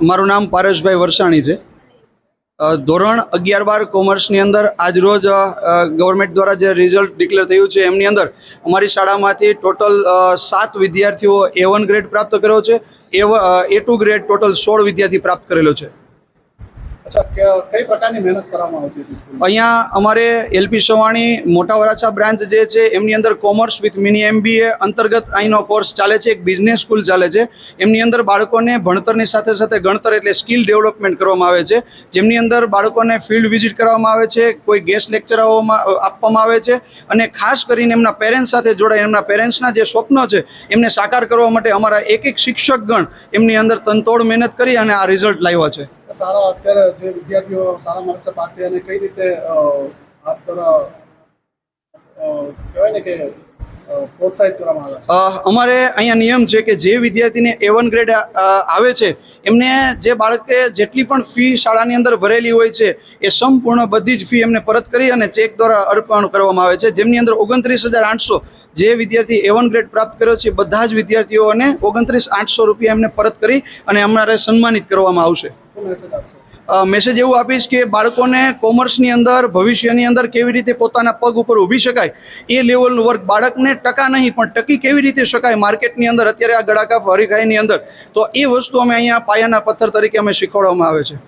મારું નામ પારેશભાઈ વરસાણી છે। ધોરણ 11-12 કોમર્સની અંદર આજરોજ ગવર્મેન્ટ દ્વારા જે રિઝલ્ટ ડિક્લેર થયું છે એમની અંદર અમારી શાળામાંથી ટોટલ 7 વિદ્યાર્થીઓ A1 ગ્રેડ પ્રાપ્ત કર્યો છે। A2 ગ્રેડ ટોટલ 16 વિદ્યાર્થી પ્રાપ્ત કરેલો છે। अच्छा, कई प्रकारની મહેનત કરવામાં આવતી હતી સ્કૂલમાં? અહીંયા અમારે એલપી સવાણી મોટા વરાછા બ્રાન્ચ જે છે એમની અંદર કોમર્સ વિથ મિની MBA અંતર્ગત અહીંનો કોર્સ ચાલે છે। એક બિઝનેસ સ્કૂલ ચાલે છે, એમની અંદર બાળકોને ભણતરની સાથે સાથે ગણતર એટલે સ્કિલ ડેવલપમેન્ટ કરવામાં આવે છે, જેમની અંદર બાળકોને ફિલ્ડ વિઝિટ કરવામાં આવે છે, કોઈ ગેસ્ટ લેક્ચર આપવામાં આવે છે અને ખાસ કરીને એમના પેરેન્ટ્સ સાથે જોડાઈ એમના પેરેન્ટ્સના જે સ્વપ્નો છે એમને સાકાર કરવા માટે અમારા એક શિક્ષકગણ એમની અંદર તનતોડ મહેનત કરી અને આ રિઝલ્ટ લાવ્યા છે। સારા અત્યારે જે વિદ્યાર્થીઓ સારા માર્ક્સ પાકે અને કઈ રીતે આપ દ્વારા કહેવાય ને કે પ્રોત્સાહિત કરવામાં આવે? અમારે અહીંયા નિયમ છે કે જે વિદ્યાર્થીને A1 ગ્રેડ આવે છે એમને જે બાળકે જેટલી પણ ફી શાળાની અંદર ભરેલી હોય છે એ સંપૂર્ણ બધી જ ફી એમને પરત કરી અને ચેક દ્વારા અર્પણ કરવામાં આવે છે, જેમની અંદર 29,800 જે વિદ્યાર્થી A1 ગ્રેડ પ્રાપ્ત કર્યો છે બધા જ વિદ્યાર્થીઓને 29,800 રૂપિયા એમને પરત કરી અને અમારે સન્માનિત કરવામાં આવશે। શું મેસેજ આપશે? મેસેજ એવું આપીશ કે બાળકોને કોમર્સની અંદર ભવિષ્યની અંદર કેવી રીતે પોતાના પગ ઉપર ઊભી શકાય એ લેવલનું વર્ક, બાળકને ટકા નહીં પણ ટકી કેવી રીતે શકાય માર્કેટની અંદર અત્યારે આ ગળાકાપ હરીફાઈની અંદર, તો એ વસ્તુ અમે અહીંયા પાયાના પથ્થર તરીકે અમે શીખવાડવામાં આવે છે।